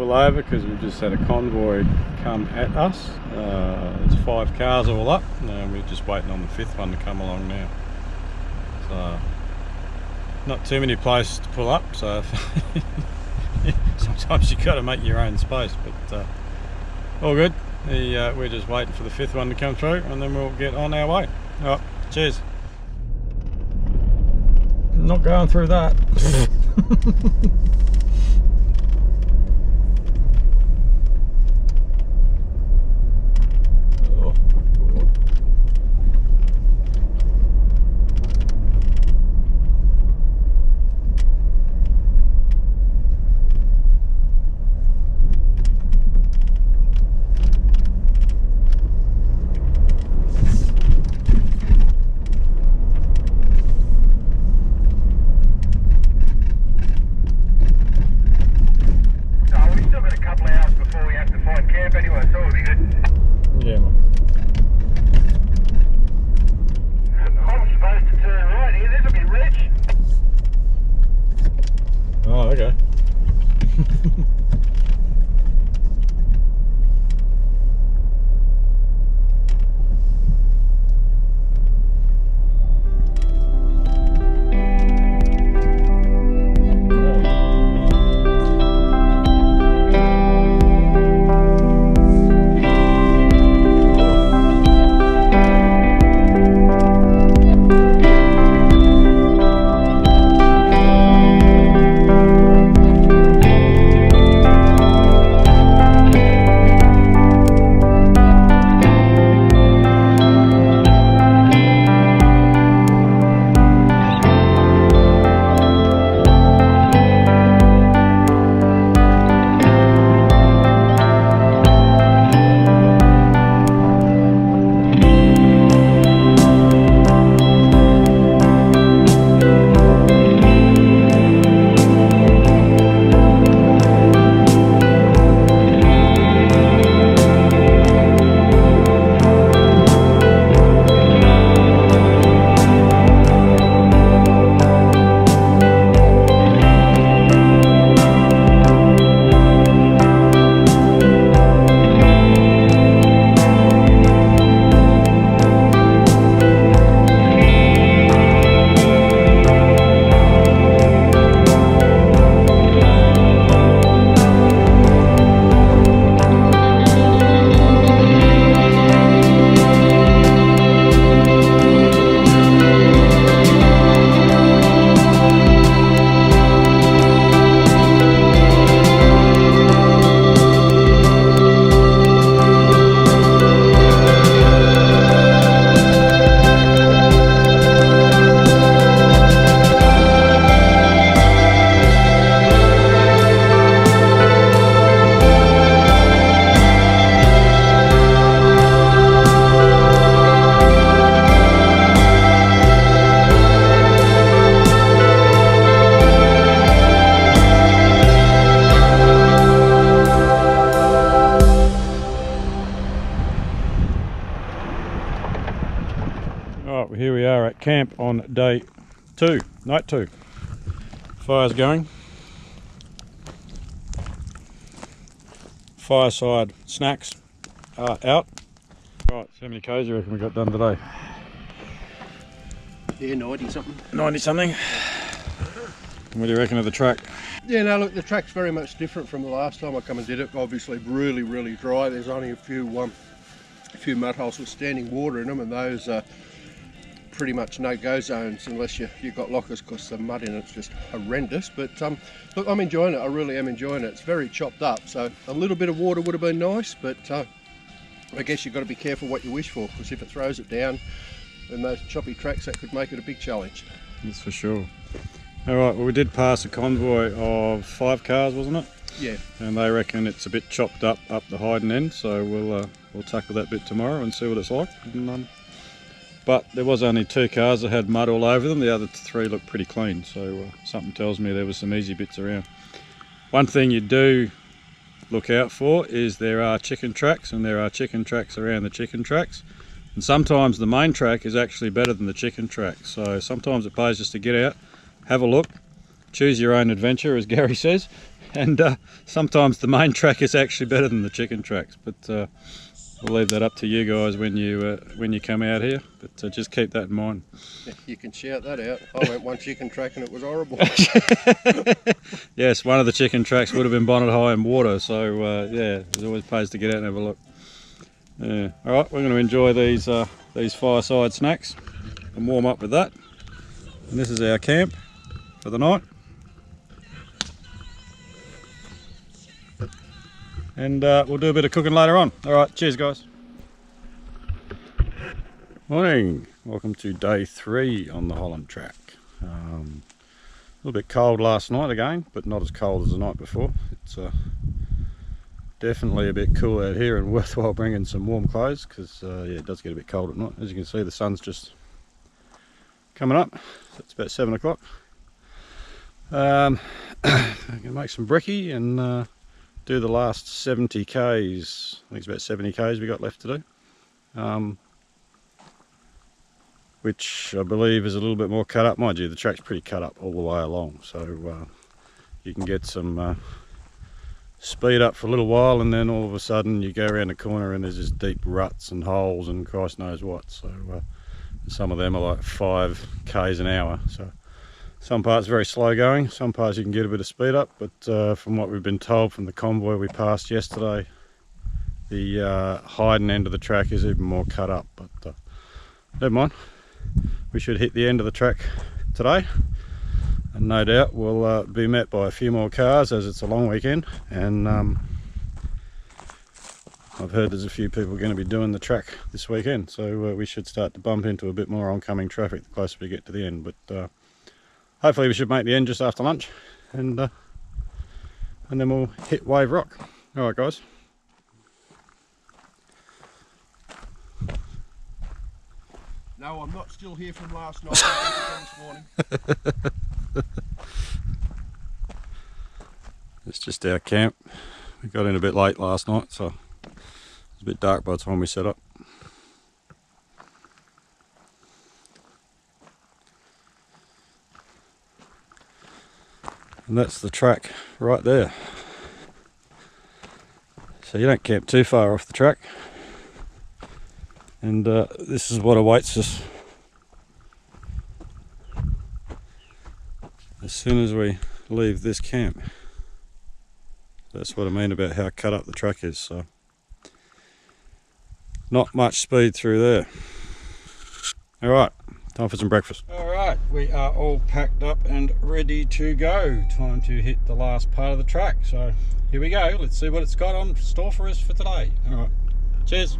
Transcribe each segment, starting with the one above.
pull over because we've just had a convoy come at us. There's 5 cars all up, and we're just waiting on the 5th one to come along now. So, not too many places to pull up, so sometimes you've got to make your own space, but all good. We're just waiting for the 5th one to come through, and then we'll get on our way. Alright, cheers. Not going through that. Right, here we are at camp on day 2, night 2. Fire's going. Fireside snacks are out. Right, so how many Ks you reckon we got done today? Yeah, 90 something. 90 something. What do you reckon of the track? Yeah, no, look, the track's very much different from the last time I come and did it. Obviously, really dry. There's only a few mud holes with standing water in them, and those are pretty much no-go zones unless you've got lockers, because the mud in it's just horrendous. But look, I'm enjoying it. I really am enjoying it. It's very chopped up, so a little bit of water would have been nice, but I guess you've got to be careful what you wish for, because if it throws it down in those choppy tracks, that could make it a big challenge. That's for sure. Alright, well, we did pass a convoy of 5 cars, wasn't it? Yeah. And they reckon it's a bit chopped up the hiding end, so we'll tackle that bit tomorrow and see what it's like. And, but there was only 2 cars that had mud all over them. The other 3 looked pretty clean, so something tells me there was some easy bits around. One thing you do look out for is there are chicken tracks, and there are chicken tracks around the chicken tracks. And sometimes the main track is actually better than the chicken track, so sometimes it pays just to get out, have a look, choose your own adventure, as Gary says, And sometimes the main track is actually better than the chicken tracks, but we'll leave that up to you guys when you come out here. But just keep that in mind. Yeah, you can shout that out. I went one chicken track and it was horrible. Yes, one of the chicken tracks would have been bonnet high in water, so yeah, it always pays to get out and have a look. Yeah. All right, we're going to enjoy these fireside snacks and warm up with that. And this is our camp for the night. And we'll do a bit of cooking later on. All right, cheers guys. Morning, welcome to day 3 on the Holland Track. A little bit cold last night again, but not as cold as the night before. It's definitely a bit cool out here and worthwhile bringing some warm clothes because yeah, it does get a bit cold at night. As you can see, the sun's just coming up, so it's about 7 o'clock. I'm going to make some brekkie and do the last 70 k's. I think it's about 70 k's we got left to do, which I believe is a little bit more cut up. Mind you, the track's pretty cut up all the way along, so you can get some speed up for a little while, and then all of a sudden you go around the corner and there's just deep ruts and holes and Christ knows what. So some of them are like 5 k's an hour. So some parts very slow going, some parts you can get a bit of speed up, but from what we've been told from the convoy we passed yesterday, the hiding end of the track is even more cut up, but never mind. We should hit the end of the track today, and no doubt we'll be met by a few more cars as it's a long weekend, and I've heard there's a few people going to be doing the track this weekend, so we should start to bump into a bit more oncoming traffic the closer we get to the end. But hopefully we should make the end just after lunch, and then we'll hit Wave Rock. All right, guys. No, I'm not still here from last night. This morning. It's just our camp. We got in a bit late last night, so it was a bit dark by the time we set up. And that's the track right there. So you don't camp too far off the track. And this is what awaits us as soon as we leave this camp. That's what I mean about how cut up the track is. So not much speed through there. All right, time for some breakfast. All right, we are all packed up and ready to go. Time to hit the last part of the track. So here we go. Let's see what it's got on store for us for today. All right, cheers.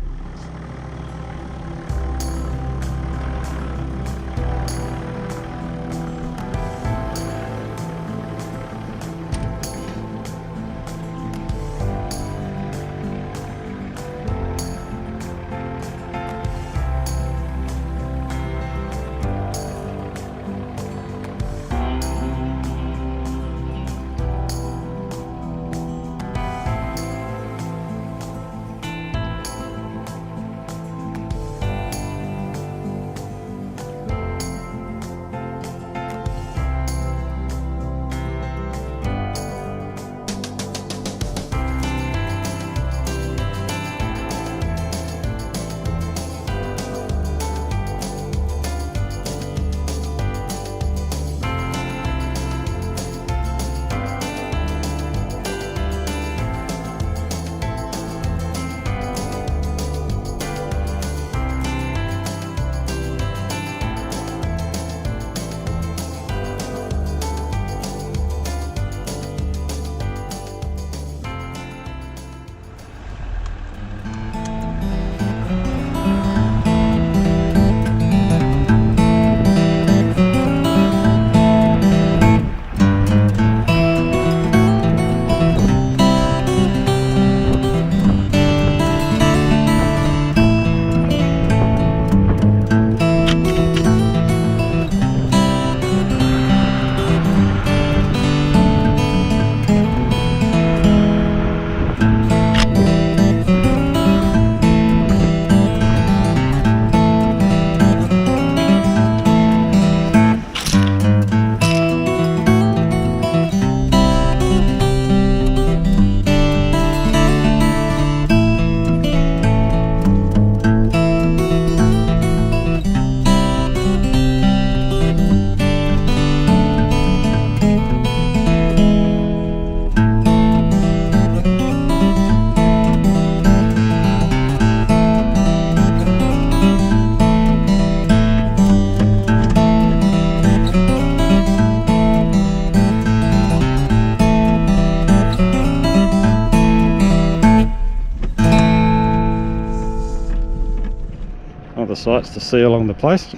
sights to see along the place.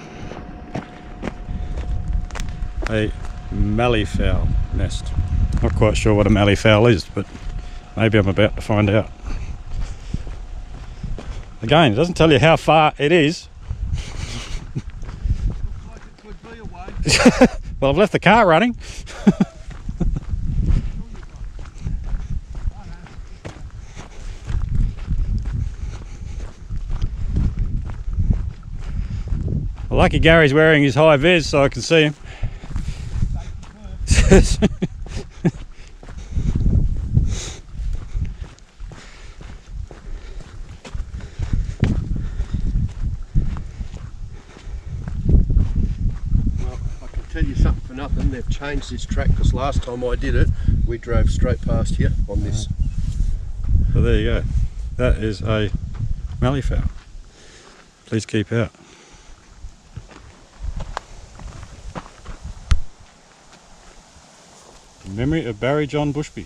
A malleefowl nest. Not quite sure what a malleefowl is, but maybe I'm about to find out. Again, it doesn't tell you how far it is. Looks like it could be away. Well, I've left the car running. Well, lucky Gary's wearing his high vis so I can see him. Tell you something for nothing, they've changed this track because last time I did it we drove straight past here on this. So there you go, that is a malleefowl. Please keep out. In memory of Barry John Bushby.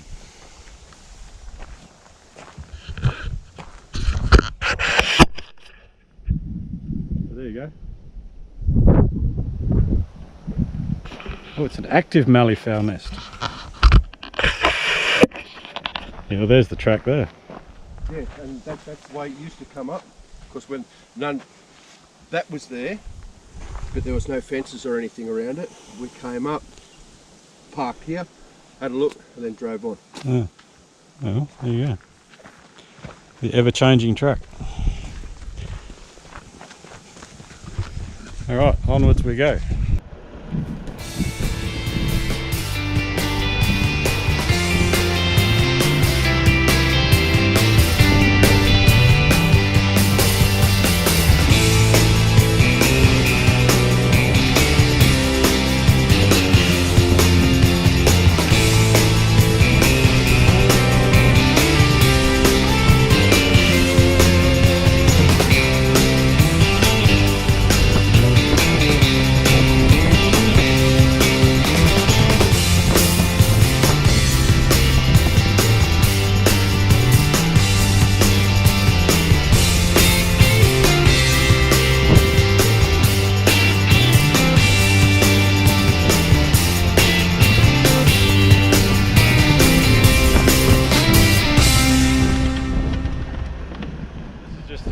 So there you go. Oh, it's an active malleefowl nest. Yeah, well, there's the track there. Yeah, and that's the way it used to come up, because when that was there, but there was no fences or anything around it. We came up, parked here, had a look, and then drove on. Oh, well, there you go. The ever-changing track. All right, onwards we go.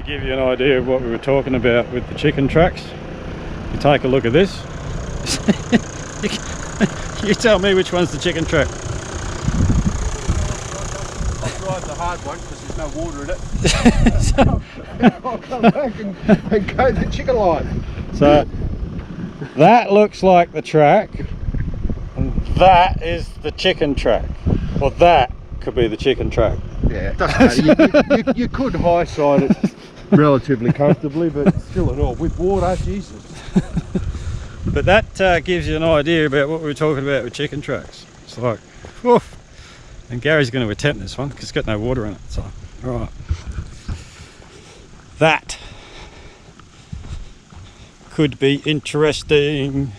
Give you an idea of what we were talking about with the chicken tracks. You take a look at this. You tell me which one's the chicken track. I'll drive the hard one because there's no water in it. I'll come back and go the chicken line. So that looks like the track, and that is the chicken track. Or that could be the chicken track. Yeah, it doesn't matter. You could high side it relatively comfortably, but still and all, with water, Jesus. But that gives you an idea about what we were talking about with chicken tracks. It's like, woof. And Gary's going to attempt this one because it's got no water in it. So, all right. That could be interesting.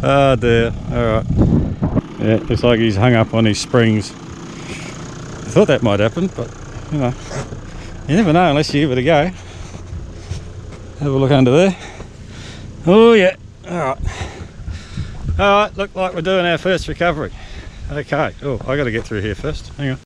Oh dear, alright. Yeah, looks like he's hung up on his springs. I thought that might happen, but you know, you never know unless you give it a go. Have a look under there. Oh yeah, alright. Alright, look like we're doing our first recovery. Okay, oh, I gotta get through here first, hang on.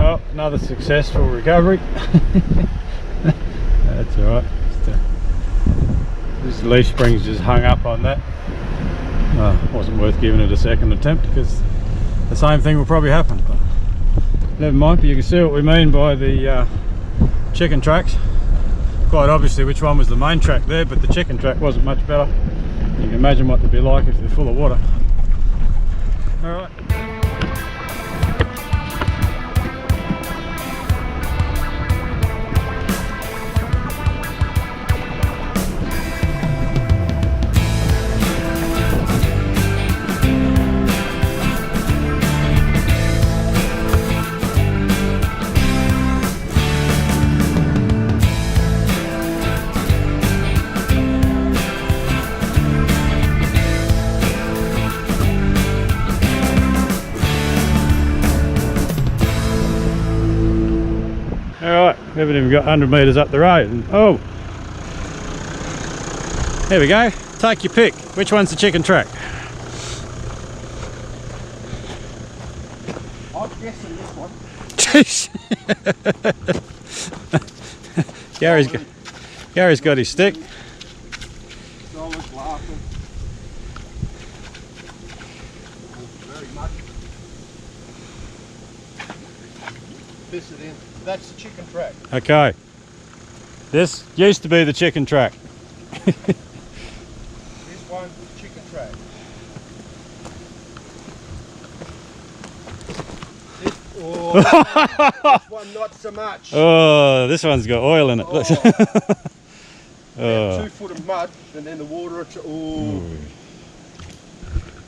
Well, another successful recovery. That's alright. This leaf spring's just hung up on that. Wasn't worth giving it a second attempt because the same thing will probably happen. But never mind, but you can see what we mean by the chicken tracks. Quite obviously which one was the main track there, but the chicken track wasn't much better. You can imagine what they'd be like if they're full of water. Alright. Alright, we haven't even got 100 metres up the road. And, oh! There we go. Take your pick. Which one's the chicken track? I'm guessing this one. Jeez! Gary's got his stick. Solid laughing. Very much. Piss it in. That's the chicken track. Okay. This used to be the chicken track. This one's the chicken track. This one not so much. Oh, this one's got oil in it. Oh. Oh. 2 foot of mud and then the water. Oh.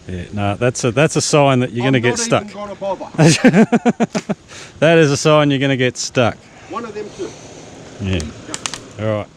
Yeah, no, that's a sign that you're going to get stuck. I'm not even going to bother. That is a sign you're going to get stuck. One of them too. Yeah. All right.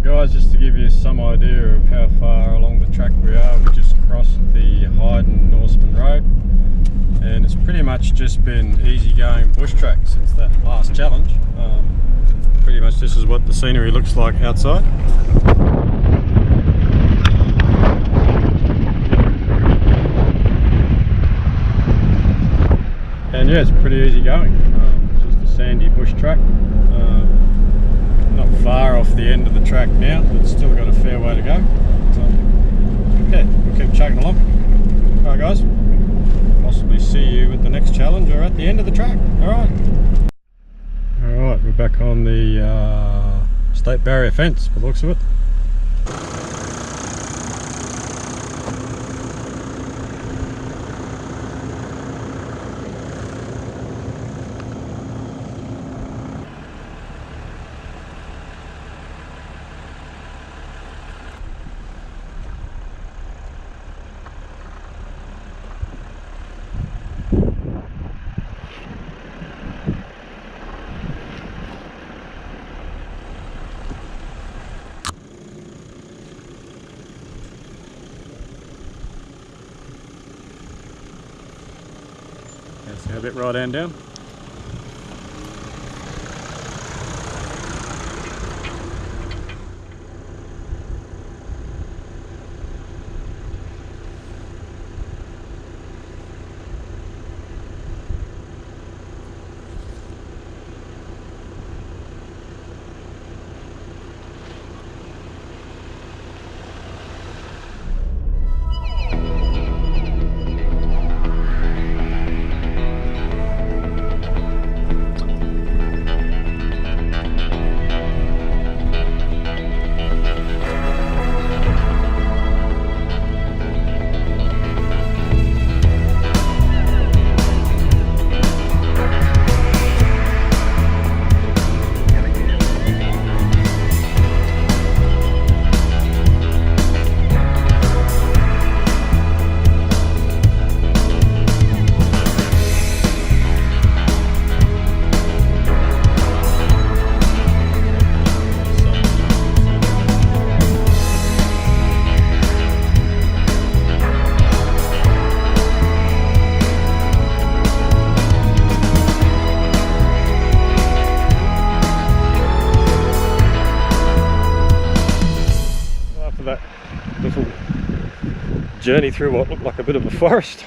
Guys, just to give you some idea of how far along the track we are, we just crossed the Hyden Norseman Road and it's pretty much just been easy going bush track since that last challenge. Pretty much this is what the scenery looks like outside. And yeah, it's pretty easy going, just a sandy bush track. Not far off the end of the track now, but still got a fair way to go. So, yeah, we'll keep chugging along. Alright guys, possibly see you at the next challenge or at the end of the track. Alright. Alright, we're back on the state barrier fence by the looks of it. See a bit right hand down. journey through what looked like a bit of a forest.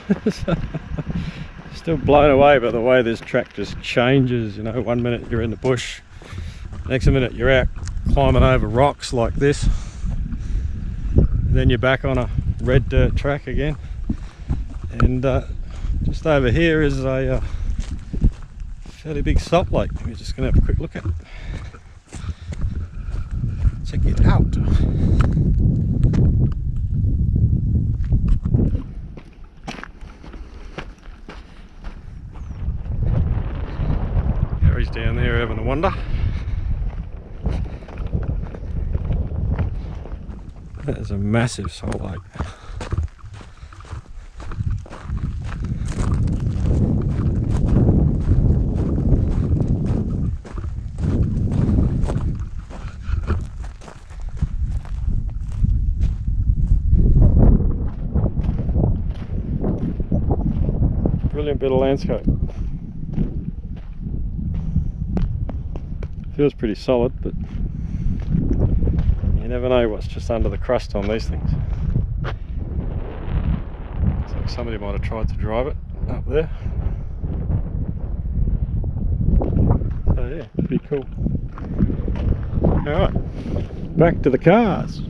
Still blown away by the way this track just changes. You know, 1 minute you're in the bush, next minute you're out climbing over rocks like this, then you're back on a red dirt track again. And just over here is a fairly big salt lake. We're just going to have a quick look at it. Check it out. Gary's down there having a wander. That is a massive salt lake. Brilliant bit of landscape. Feels pretty solid, but you never know what's just under the crust on these things. Looks like somebody might have tried to drive it up there. So yeah, pretty cool. Alright, back to the cars.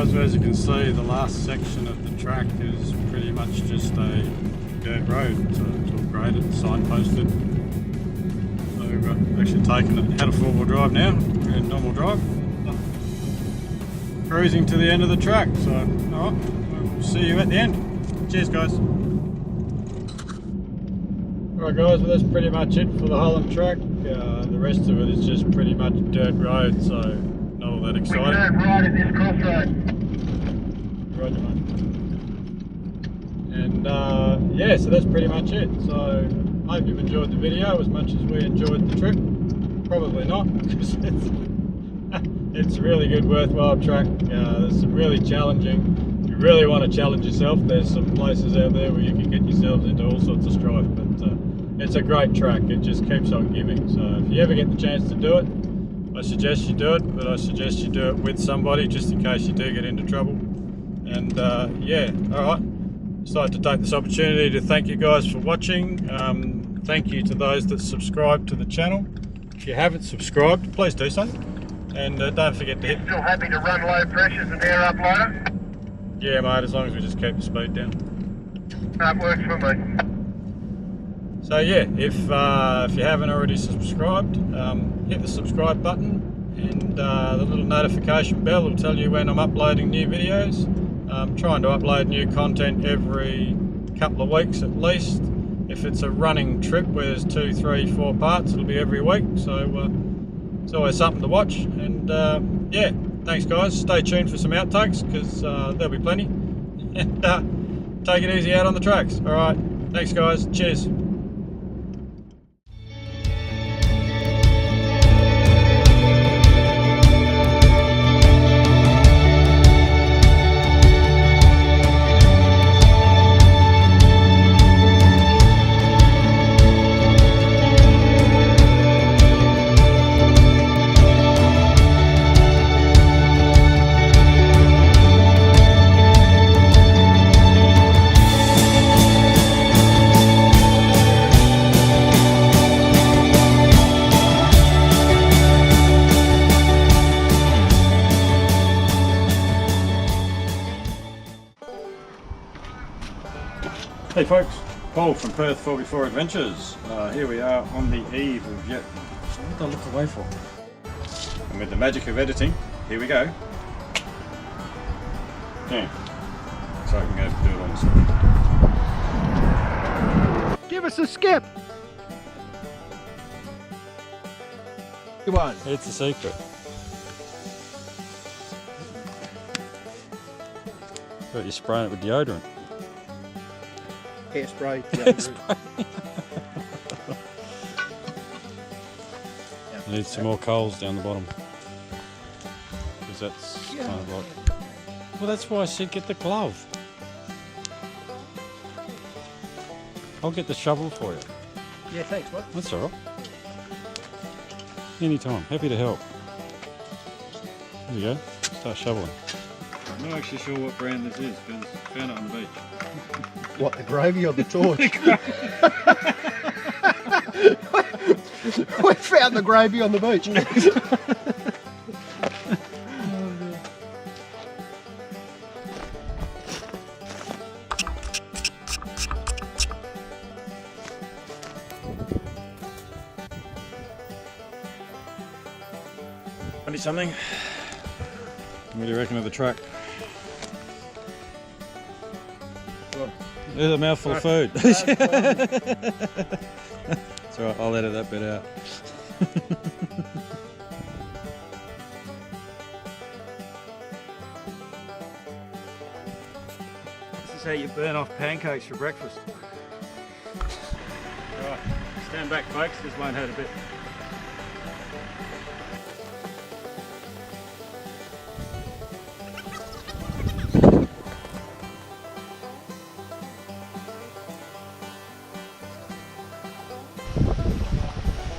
So as you can see, the last section of the track is pretty much just a dirt road, so it's all graded, signposted. So we've actually taken it, had a four-wheel drive now, we're in normal drive. Cruising to the end of the track, so alright, we'll see you at the end. Cheers guys. Alright guys, well that's pretty much it for the Holland Track. The rest of it is just pretty much dirt road, so not all that exciting. We turn right at this crossroad. Roger, mate. And yeah, so that's pretty much it. So I hope you've enjoyed the video as much as we enjoyed the trip. Probably not, because it's a really good, worthwhile track. There's some really challenging. If you really want to challenge yourself, there's some places out there where you can get yourselves into all sorts of strife. But it's a great track. It just keeps on giving. So if you ever get the chance to do it, I suggest you do it. But I suggest you do it with somebody, just in case you do get into trouble. And yeah, all right. Just like to take this opportunity to thank you guys for watching. Thank you to those that subscribe to the channel. If you haven't subscribed, please do so. And don't forget to hit. Still happy to run low pressures and air up loader? Yeah, mate. As long as we just keep the speed down. That works for me. So yeah, if you haven't already subscribed, hit the subscribe button, and the little notification bell will tell you when I'm uploading new videos. I'm trying to upload new content every couple of weeks at least. if it's a running trip where there's 2, 3, 4 parts, it'll be every week. So it's always something to watch. And yeah, thanks guys. Stay tuned for some outtakes because there'll be plenty. And take it easy out on the tracks. All right, thanks guys. Cheers. Hey folks, Paul from Perth FourbeeFour Adventures. Here we are on the eve of yet... What did I look away for? And with the magic of editing, here we go. Yeah. So I can go do it on the side. Give us a skip! Come on. It's a secret. Thought you're spraying it with deodorant. Hairspray. Need some more coals down the bottom. Because that's kind of like... Well, that's why I said get the glove. I'll get the shovel for you. Yeah, thanks, mate. That's alright. Anytime. Happy to help. There you go. Start shoveling. I'm not actually sure what brand this is because I found it on the beach. What, the gravy or the torch? We found the gravy on the beach. Something. What do you reckon of the track? There's a mouthful of food. That's alright, I'll edit that bit out. This is how you burn off pancakes for breakfast. Alright, stand back folks, this won't hurt a bit.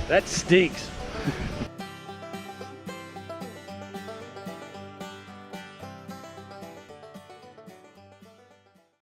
That stinks.